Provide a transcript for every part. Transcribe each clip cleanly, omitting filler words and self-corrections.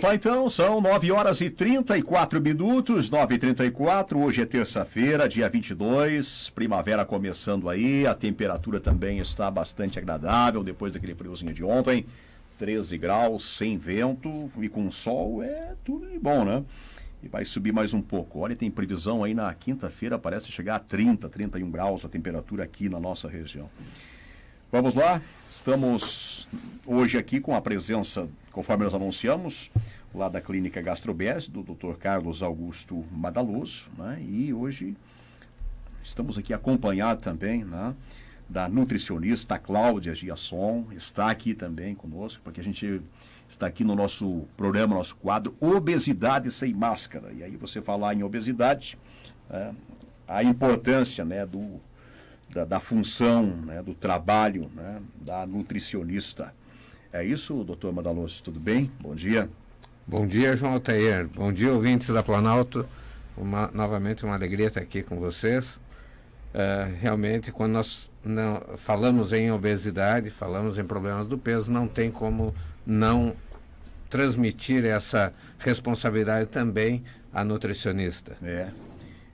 lá então, são 9 horas e 34 minutos, 9h34, hoje é terça-feira, dia 22, primavera começando aí, a temperatura também está bastante agradável, depois daquele friozinho de ontem, 13 graus, sem vento e com sol, é tudo de bom, né? E vai subir mais um pouco. Olha, tem previsão aí na quinta-feira, parece chegar a 30, 31 graus a temperatura aqui na nossa região. Vamos lá, estamos hoje aqui com a presença, conforme nós anunciamos, lá da Clínica GastroBest, do Dr. Carlos Augusto Madaloso, né? E hoje estamos aqui acompanhados também, né, da nutricionista Cláudia Giasson, está aqui também conosco, porque a gente está aqui no nosso programa, nosso quadro Obesidade Sem Máscara. E aí você falar em obesidade, a importância, né, da função, né, do trabalho, né, da nutricionista. É isso, doutor Madaloso, tudo bem? Bom dia. Bom dia, João Altair. Bom dia, ouvintes da Planalto. Novamente uma alegria estar aqui com vocês. Realmente, quando nós falamos em obesidade, falamos em problemas do peso, não tem como não transmitir essa responsabilidade também à nutricionista.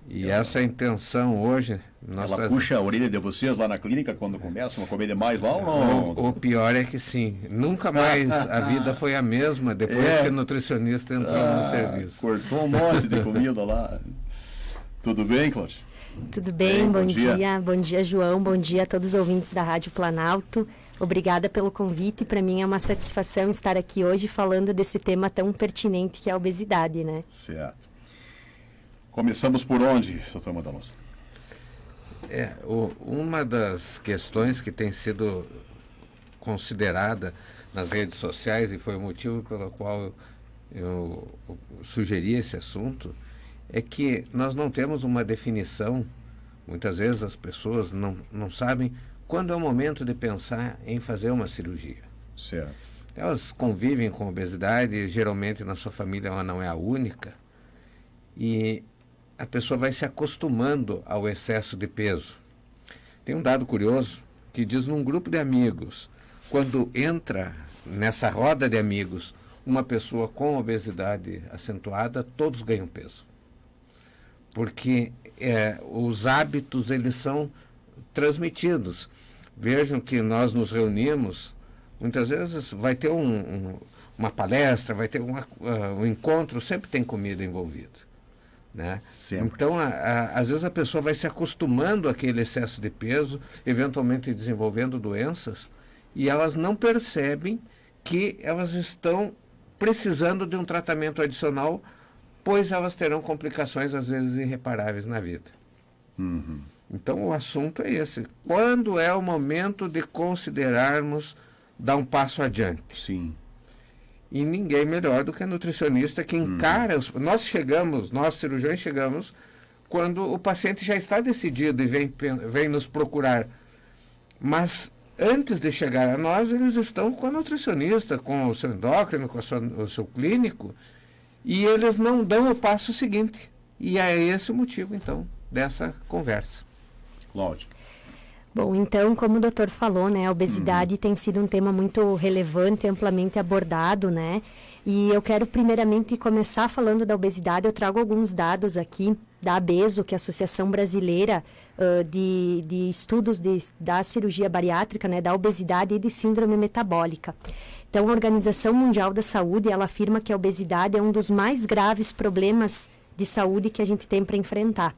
E essa intenção hoje... Ela puxa a orelha de vocês lá na clínica quando começam a comer demais lá ou não? O pior é que sim. Nunca mais a vida foi a mesma depois que o nutricionista entrou no serviço. Cortou um monte de comida lá. Tudo bem, Cláudia? Tudo bem, bom dia. Bom dia, João. Bom dia a todos os ouvintes da Rádio Planalto. Obrigada pelo convite. Para mim é uma satisfação estar aqui hoje falando desse tema tão pertinente que é a obesidade, né? Certo. Começamos por onde, doutor Madaloso? Uma das questões que tem sido considerada nas redes sociais, e foi o motivo pelo qual eu sugeri esse assunto, é que nós não temos uma definição. Muitas vezes as pessoas não sabem quando é o momento de pensar em fazer uma cirurgia. Certo. Elas convivem com obesidade, geralmente na sua família ela não é a única, e a pessoa vai se acostumando ao excesso de peso. Tem um dado curioso que diz num grupo de amigos, quando entra nessa roda de amigos uma pessoa com obesidade acentuada, todos ganham peso. Porque os hábitos, eles são transmitidos. Vejam que nós nos reunimos, muitas vezes vai ter uma palestra, vai ter um encontro, sempre tem comida envolvida. Né? Então, às vezes a pessoa vai se acostumando àquele excesso de peso, eventualmente desenvolvendo doenças, e elas não percebem que elas estão precisando de um tratamento adicional, pois elas terão complicações, às vezes, irreparáveis na vida. Uhum. Então, o assunto é esse. Quando é o momento de considerarmos dar um passo adiante? Sim. E ninguém melhor do que a nutricionista que encara... Nós cirurgiões chegamos quando o paciente já está decidido e vem nos procurar. Mas antes de chegar a nós, eles estão com a nutricionista, com o seu endócrino, com o seu clínico, e eles não dão o passo seguinte. E é esse o motivo, então, dessa conversa. Cláudia. Bom, então, como o doutor falou, né, a obesidade tem sido um tema muito relevante, amplamente abordado, né? E eu quero primeiramente começar falando da obesidade. Eu trago alguns dados aqui da ABESO, que é a Associação Brasileira de Estudos da Cirurgia Bariátrica, né, da Obesidade e de Síndrome Metabólica. Então, a Organização Mundial da Saúde, ela afirma que a obesidade é um dos mais graves problemas de saúde que a gente tem para enfrentar.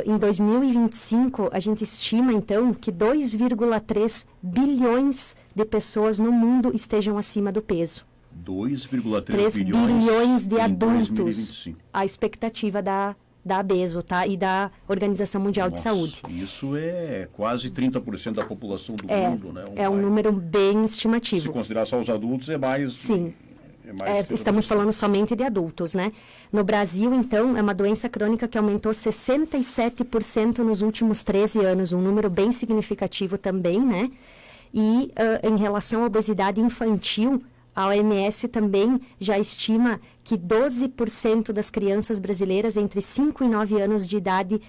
Em 2025, a gente estima, então, que 2,3 bilhões de pessoas no mundo estejam acima do peso. 2,3 bilhões de adultos. 2025. A expectativa da ABESO, tá? E da Organização Mundial de Saúde. Isso é quase 30% da população do mundo, né? É um número bem estimativo. Se considerar só os adultos, é mais... Sim. Estamos falando somente de adultos, né? No Brasil, então, é uma doença crônica que aumentou 67% nos últimos 13 anos, um número bem significativo também, né? E em relação à obesidade infantil, a OMS também já estima que 12% das crianças brasileiras entre 5 e 9 anos de idade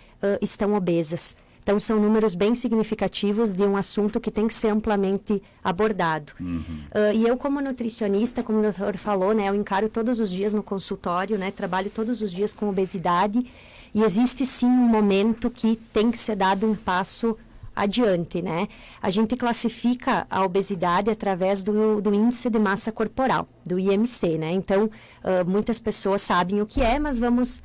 estão obesas. Então, são números bem significativos de um assunto que tem que ser amplamente abordado. E eu, como nutricionista, como o doutor falou, né, eu encaro todos os dias no consultório, né, trabalho todos os dias com obesidade, e existe sim um momento que tem que ser dado um passo adiante, né? A gente classifica a obesidade através do índice de massa corporal, do IMC, né? Então, muitas pessoas sabem o que é, mas vamos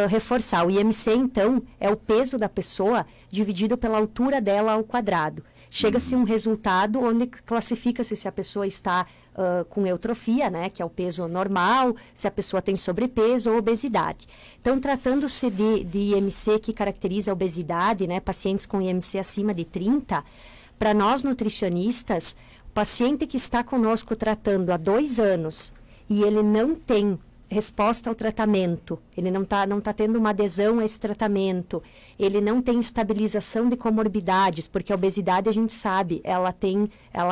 reforçar. O IMC, então, é o peso da pessoa dividido pela altura dela ao quadrado. Chega-se um resultado onde classifica-se se a pessoa está com eutrofia, né, que é o peso normal, se a pessoa tem sobrepeso ou obesidade. Então, tratando-se de IMC que caracteriza a obesidade, né, pacientes com IMC acima de 30, para nós nutricionistas, o paciente que está conosco tratando há 2 anos e ele não tem resposta ao tratamento, ele não tá tendo uma adesão a esse tratamento, ele não tem estabilização de comorbidades, porque a obesidade, a gente sabe, ela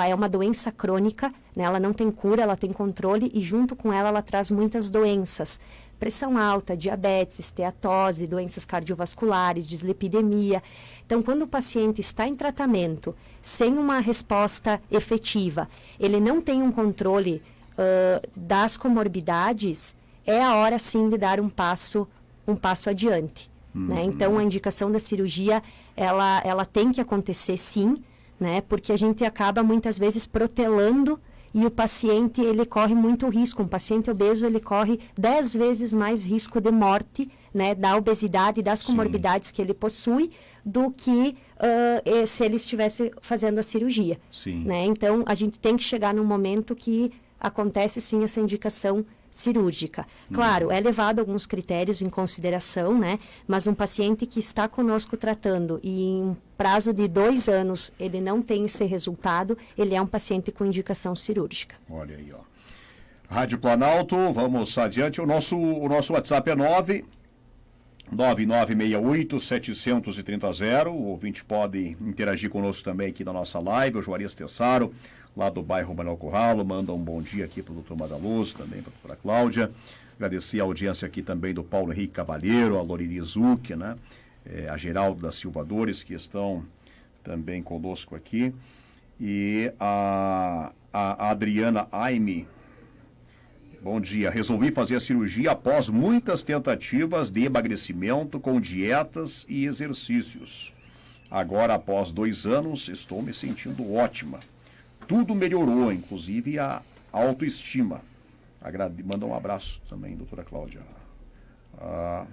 é uma doença crônica, né? Ela não tem cura, ela tem controle, e junto com ela traz muitas doenças, pressão alta, diabetes, esteatose, doenças cardiovasculares, dislipidemia. Então, quando o paciente está em tratamento, sem uma resposta efetiva, ele não tem um controle das comorbidades, é a hora sim de dar um passo adiante, né? Então, a indicação da cirurgia, ela tem que acontecer sim, né? Porque a gente acaba muitas vezes protelando e o paciente, ele corre muito risco. Um paciente obeso, ele corre 10 vezes mais risco de morte, né? Da obesidade e das comorbidades que ele possui do que se ele estivesse fazendo a cirurgia, né? Então, a gente tem que chegar num momento que acontece sim essa indicação cirúrgica. Claro, é levado alguns critérios em consideração, né? Mas um paciente que está conosco tratando e em prazo de 2 anos ele não tem esse resultado, ele é um paciente com indicação cirúrgica. Olha aí, ó. Rádio Planalto, vamos adiante. O nosso WhatsApp é 9968-730. O ouvinte pode interagir conosco também aqui na nossa live. O Juarez Tessaro, lá do bairro Manuel Curralo, manda um bom dia aqui para o doutor Madaluz, também para a doutora Cláudia. Agradecer a audiência aqui também do Paulo Henrique Cavalheiro, a Loriri Zucchi, né? A Geraldo da Silva Dores, que estão também conosco aqui. E a Adriana Aime. Bom dia. Resolvi fazer a cirurgia após muitas tentativas de emagrecimento com dietas e exercícios. Agora, após 2 anos, estou me sentindo ótima. Tudo melhorou, inclusive a autoestima. Manda um abraço também, doutora Cláudia. A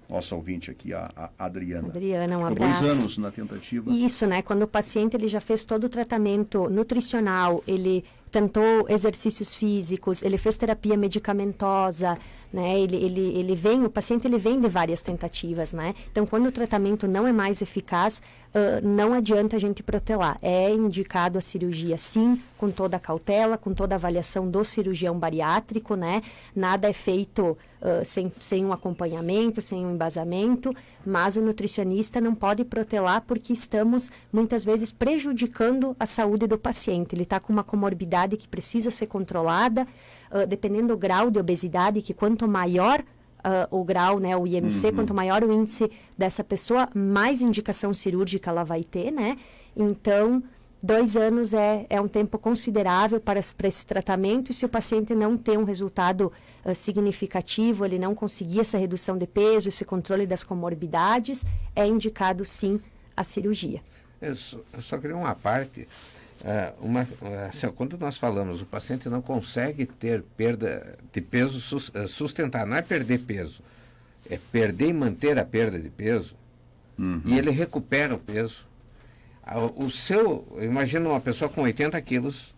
nossa ouvinte aqui, a Adriana. Adriana, um Ficou abraço. 2 anos na tentativa. Isso, né? Quando o paciente ele já fez todo o tratamento nutricional, ele tentou exercícios físicos, ele fez terapia medicamentosa, né? O paciente vem de várias tentativas, né? Então, quando o tratamento não é mais eficaz, não adianta a gente protelar. É indicado a cirurgia, sim, com toda a cautela, com toda a avaliação do cirurgião bariátrico, né? Nada é feito sem um acompanhamento, sem um embasamento, mas o nutricionista não pode protelar porque estamos, muitas vezes, prejudicando a saúde do paciente. Ele está com uma comorbidade que precisa ser controlada, dependendo do grau de obesidade, que quanto maior o grau, né, o IMC, quanto maior o índice dessa pessoa, mais indicação cirúrgica ela vai ter, né? Então, 2 anos é um tempo considerável para esse tratamento, e se o paciente não tem um resultado significativo, ele não conseguir essa redução de peso, esse controle das comorbidades, é indicado sim a cirurgia. Eu só queria uma parte. Quando nós falamos, o paciente não consegue ter perda de peso sustentar, não é perder peso, é perder e manter a perda de peso, e ele recupera o peso. Imagina uma pessoa com 80 quilos,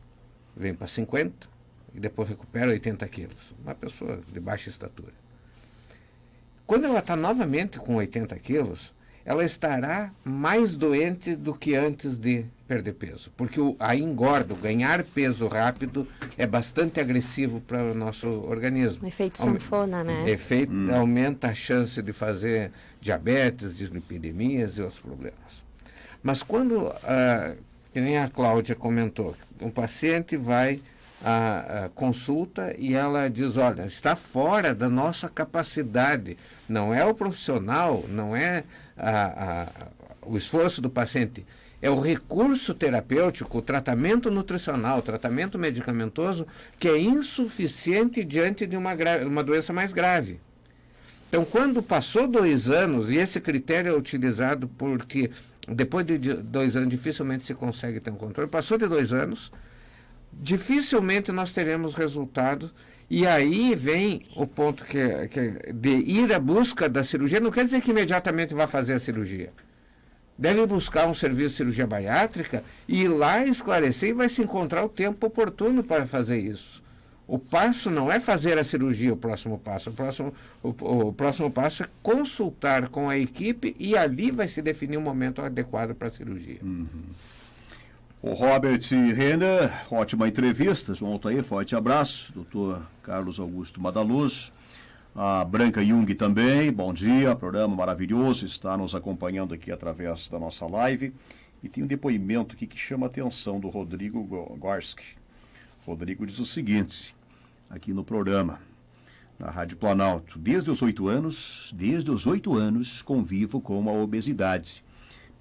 vem para 50 e depois recupera 80 quilos, uma pessoa de baixa estatura. Quando ela está novamente com 80 quilos, ela estará mais doente do que antes de perder peso. Porque a engorda, ganhar peso rápido, é bastante agressivo para o nosso organismo. O efeito sanfona, né? Aumenta a chance de fazer diabetes, dislipidemias e outros problemas. Mas quando, que nem a Cláudia comentou, um paciente vai à consulta e ela diz, olha, está fora da nossa capacidade, não é o profissional, não é o esforço do paciente é o recurso terapêutico, o tratamento nutricional, o tratamento medicamentoso, que é insuficiente diante de uma doença mais grave. Então, quando passou 2 anos, e esse critério é utilizado porque depois de 2 anos dificilmente se consegue ter um controle, passou de 2 anos, dificilmente nós teremos resultado. E aí vem o ponto que de ir à busca da cirurgia, não quer dizer que imediatamente vá fazer a cirurgia. Deve buscar um serviço de cirurgia bariátrica e ir lá esclarecer, e vai se encontrar o tempo oportuno para fazer isso. O passo não é fazer a cirurgia, o próximo passo. O próximo passo é consultar com a equipe, e ali vai se definir o momento adequado para a cirurgia. O Robert Renner, ótima entrevista, junto aí, forte abraço. Doutor Carlos Augusto Madaluz. A Branca Jung também, bom dia, programa maravilhoso, está nos acompanhando aqui através da nossa live. E tem um depoimento aqui que chama a atenção do Rodrigo Gorski. Rodrigo diz o seguinte, aqui no programa, na Rádio Planalto: desde os 8 anos convivo com a obesidade,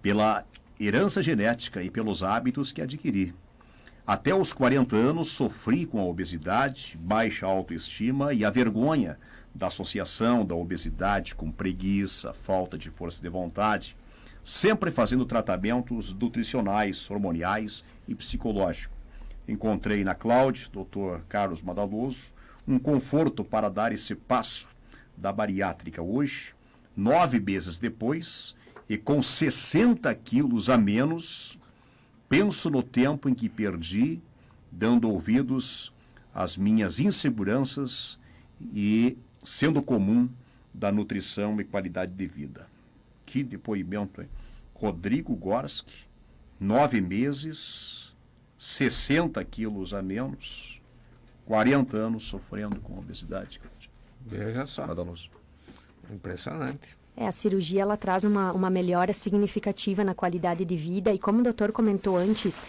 pela herança genética e pelos hábitos que adquiri. Até os 40 anos sofri com a obesidade, baixa autoestima e a vergonha da associação da obesidade com preguiça, falta de força de vontade, sempre fazendo tratamentos nutricionais, hormoniais e psicológicos. Encontrei na Cláudia, Dr. Carlos Madaloso, um conforto para dar esse passo da bariátrica hoje, 9 meses depois, e com 60 quilos a menos, penso no tempo em que perdi, dando ouvidos às minhas inseguranças e sendo comum da nutrição e qualidade de vida. Que depoimento, hein? Rodrigo Gorski, 9 meses, 60 quilos a menos, 40 anos sofrendo com obesidade. Veja só. Impressionante. A cirurgia ela traz uma melhora significativa na qualidade de vida, e como o doutor comentou antes,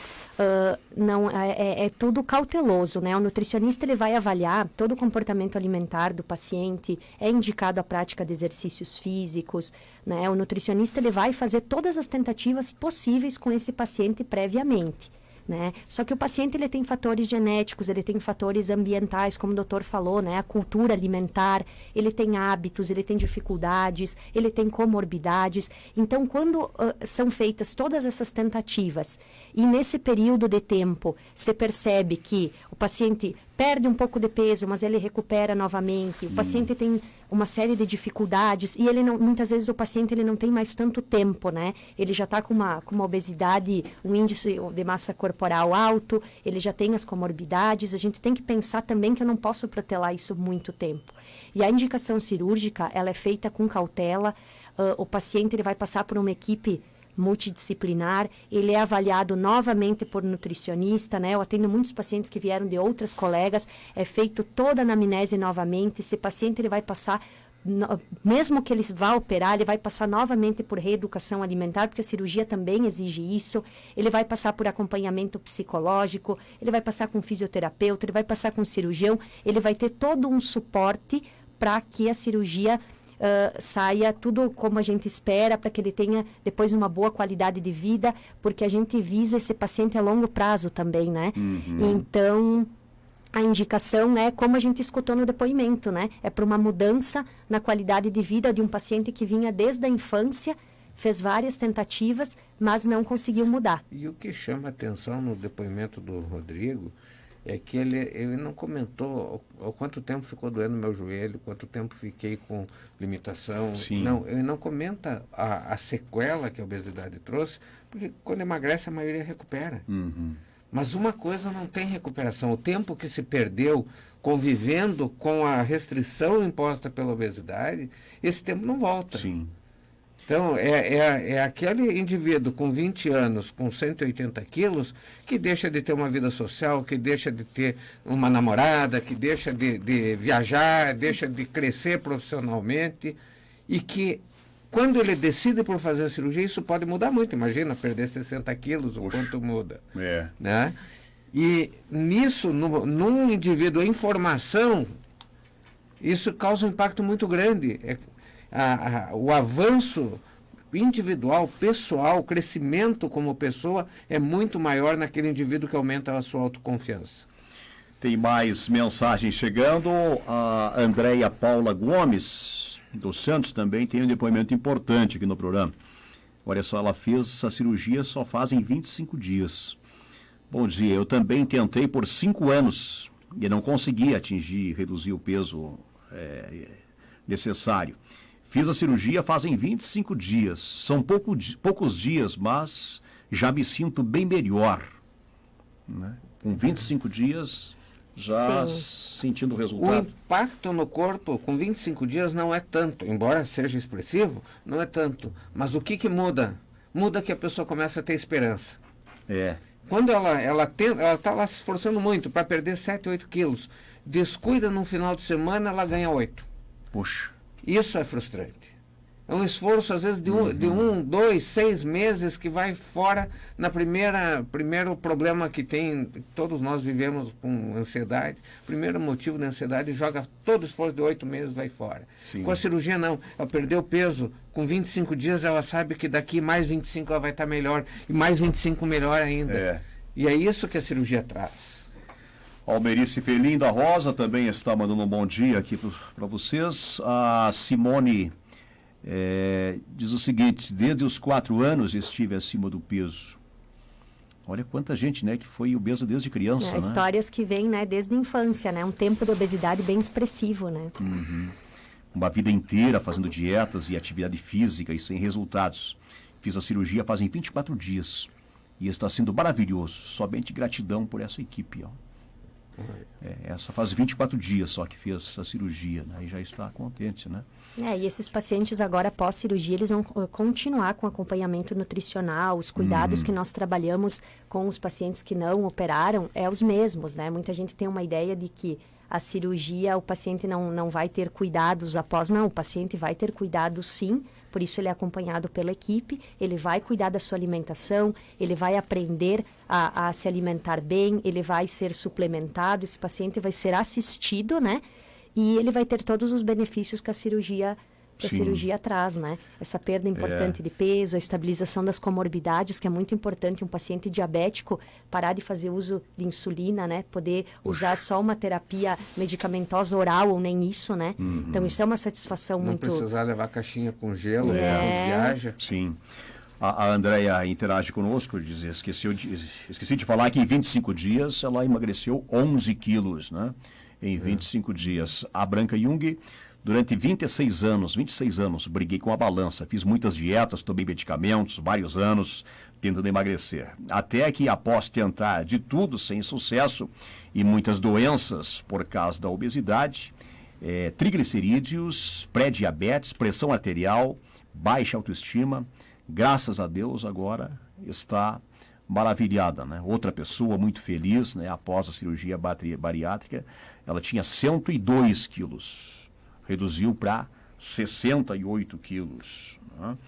não é tudo cauteloso, né? O nutricionista ele vai avaliar todo o comportamento alimentar do paciente, é indicado a prática de exercícios físicos, né? O nutricionista ele vai fazer todas as tentativas possíveis com esse paciente previamente. Né? Só que o paciente ele tem fatores genéticos, ele tem fatores ambientais, como o doutor falou, né? A cultura alimentar, ele tem hábitos, ele tem dificuldades, ele tem comorbidades. Então, quando são feitas todas essas tentativas e nesse período de tempo você percebe que o paciente perde um pouco de peso, mas ele recupera novamente, o paciente tem uma série de dificuldades e ele não, muitas vezes o paciente ele não tem mais tanto tempo, né? Ele já está com uma obesidade, um índice de massa corporal alto, ele já tem as comorbidades, a gente tem que pensar também que eu não posso protelar isso muito tempo. E a indicação cirúrgica, ela é feita com cautela, o paciente ele vai passar por uma equipe multidisciplinar, ele é avaliado novamente por nutricionista, né? Eu atendo muitos pacientes que vieram de outras colegas, é feito toda a anamnese novamente, esse paciente ele vai passar, mesmo que ele vá operar, ele vai passar novamente por reeducação alimentar, porque a cirurgia também exige isso, ele vai passar por acompanhamento psicológico, ele vai passar com fisioterapeuta, ele vai passar com cirurgião, ele vai ter todo um suporte para que a cirurgia saia tudo como a gente espera, para que ele tenha depois uma boa qualidade de vida, porque a gente visa esse paciente a longo prazo também, né? Então, a indicação é como a gente escutou no depoimento, né? É para uma mudança na qualidade de vida de um paciente que vinha desde a infância, fez várias tentativas, mas não conseguiu mudar. E o que chama atenção no depoimento do Rodrigo é que ele não comentou há quanto tempo ficou doendo meu joelho, quanto tempo fiquei com limitação. Sim. Não, ele não comenta a sequela que a obesidade trouxe, porque quando emagrece a maioria recupera. Mas uma coisa não tem recuperação. O tempo que se perdeu convivendo com a restrição imposta pela obesidade, esse tempo não volta. Sim. Então, é aquele indivíduo com 20 anos, com 180 quilos, que deixa de ter uma vida social, que deixa de ter uma namorada, que deixa de viajar, deixa de crescer profissionalmente, e que, quando ele decide por fazer a cirurgia, isso pode mudar muito. Imagina, perder 60 quilos, o quanto muda. Né? E nisso, num indivíduo em formação, isso causa um impacto muito grande. O avanço individual, pessoal, o crescimento como pessoa é muito maior naquele indivíduo que aumenta a sua autoconfiança. Tem mais mensagens chegando. A Andréia Paula Gomes, dos Santos, também tem um depoimento importante aqui no programa. Olha só, ela fez essa cirurgia só fazem 25 dias. Bom dia, eu também tentei por 5 anos e não consegui reduzir o peso necessário. Fiz a cirurgia fazem 25 dias. São poucos dias, mas já me sinto bem melhor. Né? Com 25 dias, já sentindo o O resultado. impacto no corpo com 25 dias não é tanto, embora seja expressivo, não é tanto. Mas o que muda? Muda que a pessoa começa a ter esperança. Quando ela está lá se esforçando muito para perder 7, 8 quilos, descuida no final de semana, ela ganha 8. Puxa. Isso é frustrante. É um esforço, às vezes, de 1, 2, 6 meses que vai fora na primeiro problema que tem. Todos nós vivemos com ansiedade. Primeiro motivo da ansiedade, joga todo o esforço de 8 meses, vai fora. Sim. Com a cirurgia, não. Ela perdeu peso, com 25 dias ela sabe que daqui mais 25 ela vai estar melhor. E mais 25 melhor ainda. E é isso que a cirurgia traz. Almerice Felim da Rosa também está mandando um bom dia aqui para vocês. A Simone diz o seguinte: desde os 4 anos estive acima do peso. Olha quanta gente, né, que foi obesa desde criança, né? Histórias que vêm, né, desde a infância, né? Um tempo de obesidade bem expressivo, né? Uma vida inteira fazendo dietas e atividade física e sem resultados. Fiz a cirurgia fazem 24 dias e está sendo maravilhoso. Somente gratidão por essa equipe, ó. Essa faz 24 dias só que fez a cirurgia, né? E já está contente, né? E esses pacientes agora pós-cirurgia, eles vão continuar com acompanhamento nutricional, os cuidados que nós trabalhamos com os pacientes que não operaram, os mesmos, né? Muita gente tem uma ideia de que a cirurgia, o paciente não vai ter cuidados após. Não, o paciente vai ter cuidados sim, por isso ele é acompanhado pela equipe, ele vai cuidar da sua alimentação, ele vai aprender a se alimentar bem, ele vai ser suplementado, esse paciente vai ser assistido, né? E ele vai ter todos os benefícios que a cirurgia traz, né? Essa perda importante de peso, a estabilização das comorbidades, que é muito importante um paciente diabético parar de fazer uso de insulina, né? Poder usar só uma terapia medicamentosa oral ou nem isso, né? Então isso é uma satisfação muito... Não precisar levar caixinha com gelo quando viaja. Sim. A Andréia interage conosco, diz, esqueci de falar que em 25 dias ela emagreceu 11 quilos, né? Em 25 dias. A Branca Jung, durante 26 anos, briguei com a balança, fiz muitas dietas, tomei medicamentos, vários anos tentando emagrecer. Até que, após tentar de tudo sem sucesso e muitas doenças por causa da obesidade, triglicerídeos, pré-diabetes, pressão arterial, baixa autoestima, graças a Deus agora está maravilhada, né? Outra pessoa muito feliz, né? Após a cirurgia bariátrica, ela tinha 102 quilos, reduziu para 68 quilos. Né?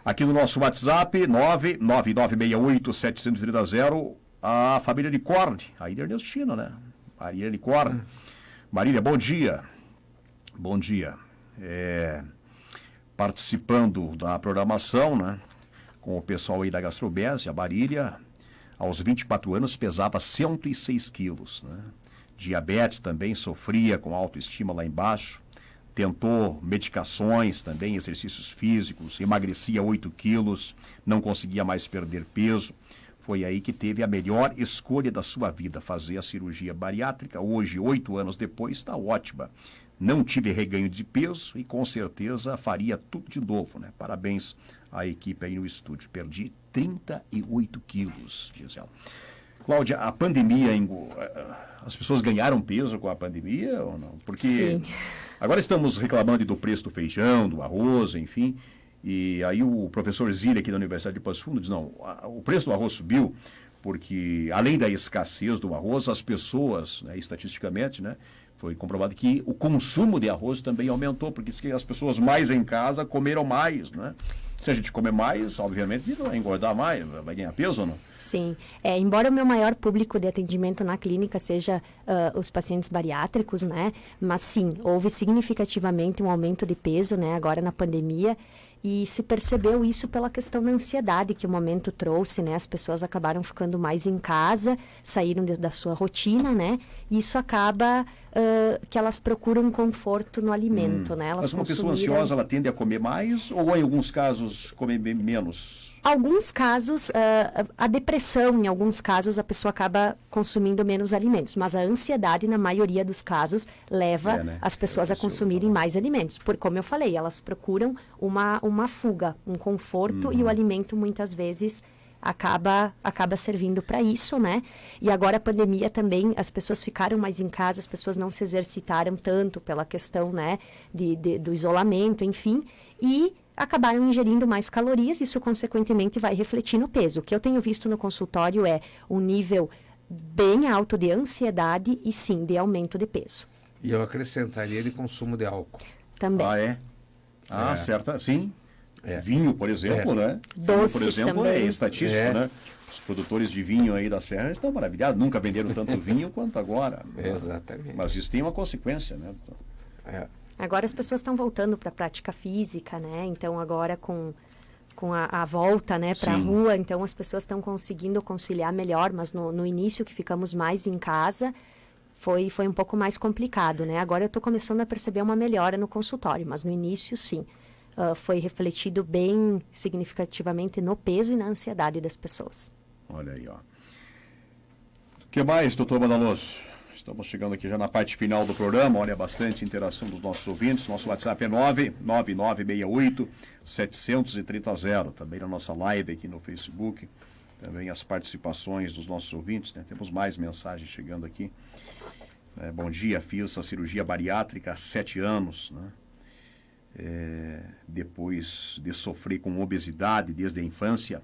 Aqui no nosso WhatsApp, 99968-730, a família Licorne, aí de Ernestina, né? Maria Licorne. Marília, bom dia. Bom dia. Participando da programação, né? Com o pessoal aí da Gastrobese, a Marília, aos 24 anos, pesava 106 quilos, né? Diabetes também, sofria com autoestima lá embaixo, tentou medicações também, exercícios físicos, emagrecia 8 quilos, não conseguia mais perder peso. Foi aí que teve a melhor escolha da sua vida, fazer a cirurgia bariátrica. Hoje, 8 anos depois, está ótima. Não tive reganho de peso e com certeza faria tudo de novo, né? Parabéns à equipe aí no estúdio. Perdi 38 quilos, diz ela. Cláudia, a pandemia, as pessoas ganharam peso com a pandemia ou não? Porque Sim. Agora estamos reclamando do preço do feijão, do arroz, enfim. E aí o professor Zília aqui da Universidade de Passo Fundo diz, não, o preço do arroz subiu porque, além da escassez do arroz, as pessoas, né, estatisticamente, né, foi comprovado que o consumo de arroz também aumentou, porque diz que as pessoas mais em casa comeram mais, né? Se a gente comer mais, obviamente, vai engordar mais, vai ganhar peso ou não? Sim. Embora o meu maior público de atendimento na clínica seja os pacientes bariátricos, né? Mas sim, houve significativamente um aumento de peso, né? Agora na pandemia. E se percebeu isso pela questão da ansiedade que o momento trouxe, né? As pessoas acabaram ficando mais em casa, saíram da sua rotina, né? E isso acaba que elas procuram conforto no alimento, né? Elas Mas uma pessoa ansiosa, ela tende a comer mais ou, em alguns casos, comer menos? Alguns casos, a depressão, em alguns casos, a pessoa acaba consumindo menos alimentos, mas a ansiedade, na maioria dos casos, leva né? as pessoas a consumirem mais alimentos. Porque, como eu falei, elas procuram uma fuga, um conforto, e o alimento, muitas vezes, acaba servindo para isso, né? E agora a pandemia também, as pessoas ficaram mais em casa, as pessoas não se exercitaram tanto pela questão, né, do isolamento, enfim, e acabaram ingerindo mais calorias, isso consequentemente vai refletir no peso. O que eu tenho visto no consultório é um nível bem alto de ansiedade e sim, de aumento de peso. E eu acrescentaria de consumo de álcool. Também. Ah, é? Ah, certo, sim. Vinho, por exemplo, né? Doces Vinho, por exemplo, também. é estatístico, né? Os produtores de vinho aí da Serra estão maravilhados, nunca venderam tanto vinho quanto agora. Exatamente. Mas isso tem uma consequência, né? Agora as pessoas estão voltando para a prática física, né? Então agora com a volta, né, para a rua, então as pessoas estão conseguindo conciliar melhor, mas no início que ficamos mais em casa, foi um pouco mais complicado, né? Agora eu estou começando a perceber uma melhora no consultório, mas no início sim, foi refletido bem significativamente no peso e na ansiedade das pessoas. Olha aí, ó. O que mais, doutor Madaloso? Estamos chegando aqui já na parte final do programa. Olha, bastante interação dos nossos ouvintes. Nosso WhatsApp é 99968-730. Também na nossa live aqui no Facebook. Também as participações dos nossos ouvintes, né? Temos mais mensagens chegando aqui. Bom dia, fiz a cirurgia bariátrica há 7 anos, né? Depois de sofrer com obesidade desde a infância,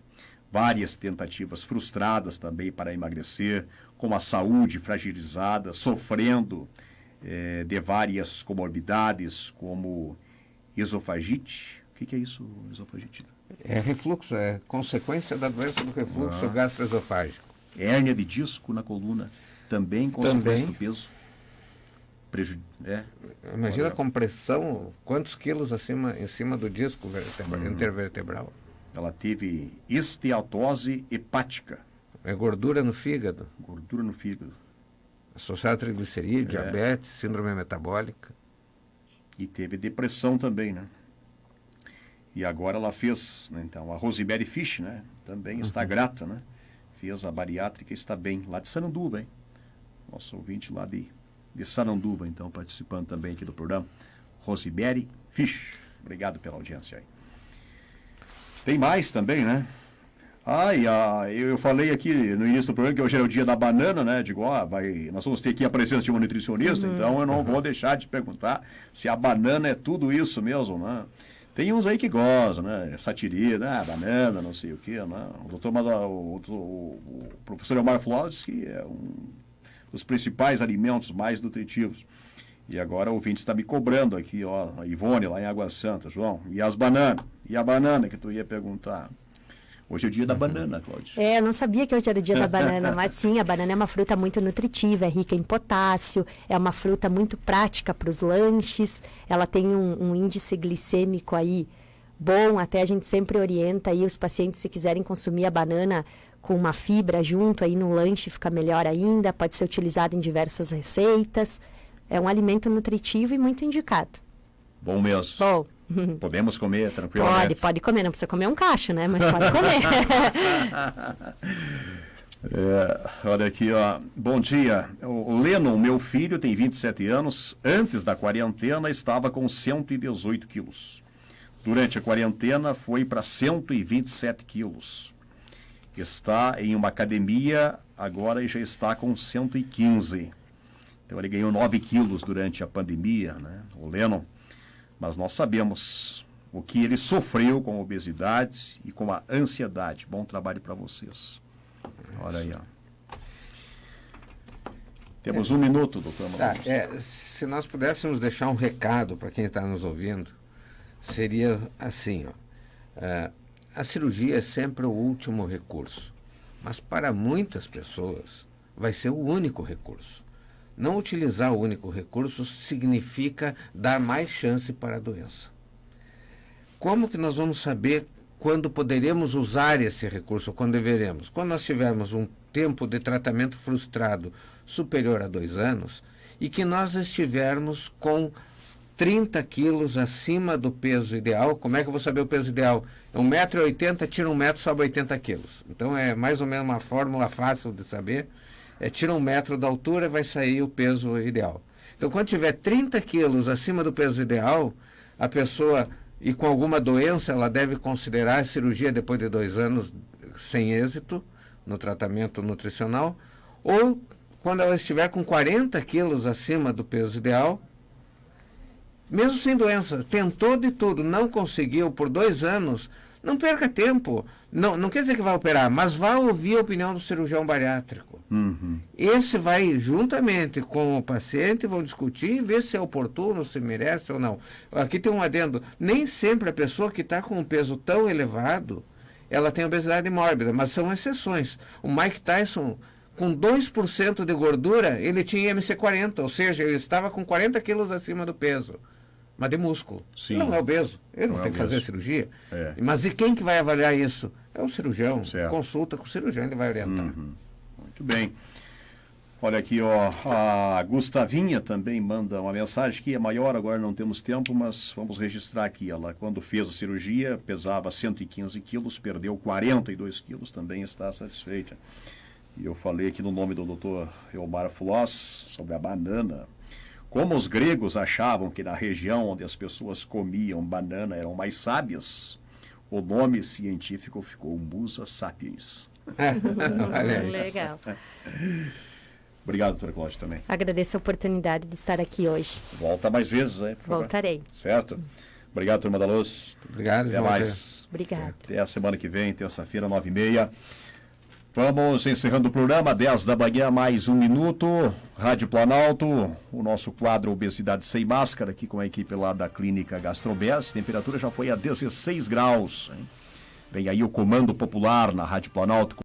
várias tentativas frustradas também para emagrecer, com a saúde fragilizada, sofrendo de várias comorbidades, como esofagite. O que é isso, esofagite? É refluxo, é consequência da doença do refluxo gastroesofágico. Hérnia de disco na coluna, também consequência do peso. Imagina a compressão, quantos quilos em cima do disco intervertebral. Ela teve esteatose hepática. É gordura no fígado. Gordura no fígado. Associada a triglicerídeo, diabetes, síndrome metabólica. E teve depressão também, né? E agora ela fez, né, então, a Rosemary Fish, né? Também está grata, né? Fez a bariátrica e está bem. Lá de Saranduva, hein? Nosso ouvinte lá de Saranduva, então, participando também aqui do programa. Rosemary Fish. Obrigado pela audiência aí. Tem mais também, né? Eu falei aqui no início do programa que hoje era o dia da banana, né? Digo, nós vamos ter aqui a presença de uma nutricionista, então eu não vou deixar de perguntar se a banana é tudo isso mesmo, né? Tem uns aí que gostam, né? Satiria, banana, não sei o quê, né? O professor Elmar Flores, que é um dos principais alimentos mais nutritivos. E agora o ouvinte está me cobrando aqui, ó, a Ivone, lá em Água Santa, João. E as bananas? E a banana que tu ia perguntar? Hoje é o dia da banana, Cláudia. Eu não sabia que hoje era o dia da banana, mas sim, a banana é uma fruta muito nutritiva, é rica em potássio, é uma fruta muito prática para os lanches, ela tem um índice glicêmico aí bom, até a gente sempre orienta aí os pacientes, se quiserem consumir a banana com uma fibra junto aí no lanche, fica melhor ainda, pode ser utilizado em diversas receitas. É um alimento nutritivo e muito indicado. Bom mesmo. Bom. Podemos comer tranquilamente? Pode comer. Não precisa comer um cacho, né? Mas pode comer. Olha aqui, ó. Bom dia. O Lennon, meu filho, tem 27 anos. Antes da quarentena, estava com 118 quilos. Durante a quarentena, foi para 127 quilos. Está em uma academia agora e já está com 115. Então ele ganhou 9 quilos durante a pandemia, né? O Lennon. Mas nós sabemos o que ele sofreu com a obesidade e com a ansiedade. Bom trabalho para vocês. Olha aí, ó. Temos um minuto, doutor Matheus. Se nós pudéssemos deixar um recado para quem está nos ouvindo, seria assim, ó. A cirurgia é sempre o último recurso, mas para muitas pessoas vai ser o único recurso. Não utilizar o único recurso significa dar mais chance para a doença. Como que nós vamos saber quando poderemos usar esse recurso, quando deveremos? Quando nós tivermos um tempo de tratamento frustrado superior a 2 anos e que nós estivermos com 30 quilos acima do peso ideal. Como é que eu vou saber o peso ideal? É 1,80 m, tira 1 metro, sobe 80 quilos. Então é mais ou menos uma fórmula fácil de saber. Tira 1 metro da altura, vai sair o peso ideal. Então quando tiver 30 quilos acima do peso ideal, a pessoa, e com alguma doença, ela deve considerar a cirurgia depois de 2 anos sem êxito no tratamento nutricional, ou quando ela estiver com 40 quilos acima do peso ideal, mesmo sem doença, tentou de tudo, não conseguiu por 2 anos, não perca tempo. Não quer dizer que vai operar, mas vá ouvir a opinião do cirurgião bariátrico. Esse vai, juntamente com o paciente, vão discutir e ver se é oportuno, se merece ou não. Aqui tem um adendo. Nem sempre a pessoa que está com um peso tão elevado, ela tem obesidade mórbida, mas são exceções. O Mike Tyson, com 2% de gordura, ele tinha IMC40, ou seja, ele estava com 40 quilos acima do peso. Mas de músculo. Sim. Não é obeso. Ele não tem que fazer cirurgia. Mas e quem que vai avaliar isso? É o cirurgião. Certo. Consulta com o cirurgião, ele vai orientar. Muito bem. Olha aqui, ó, a Gustavinha também manda uma mensagem que é maior, agora não temos tempo, mas vamos registrar aqui. Ela, quando fez a cirurgia, pesava 115 quilos, perdeu 42 quilos, também está satisfeita. E eu falei aqui no nome do Dr. Elmar Floss sobre a banana. Como os gregos achavam que na região onde as pessoas comiam banana eram mais sábias, o nome científico ficou Musa sapiens. Legal. Obrigado, doutora Cláudia, também. Agradeço a oportunidade de estar aqui hoje. Volta mais vezes, né? Voltarei. Certo? Obrigado, turma da Luz. Obrigado. Até mais. Obrigado. Até a semana que vem, terça-feira, 9h30. Vamos encerrando o programa, 10 da manhã, mais 1 minuto. Rádio Planalto, o nosso quadro Obesidade Sem Máscara, aqui com a equipe lá da Clínica Gastrobes. Temperatura já foi a 16 graus. Hein? Vem aí o Comando Popular na Rádio Planalto.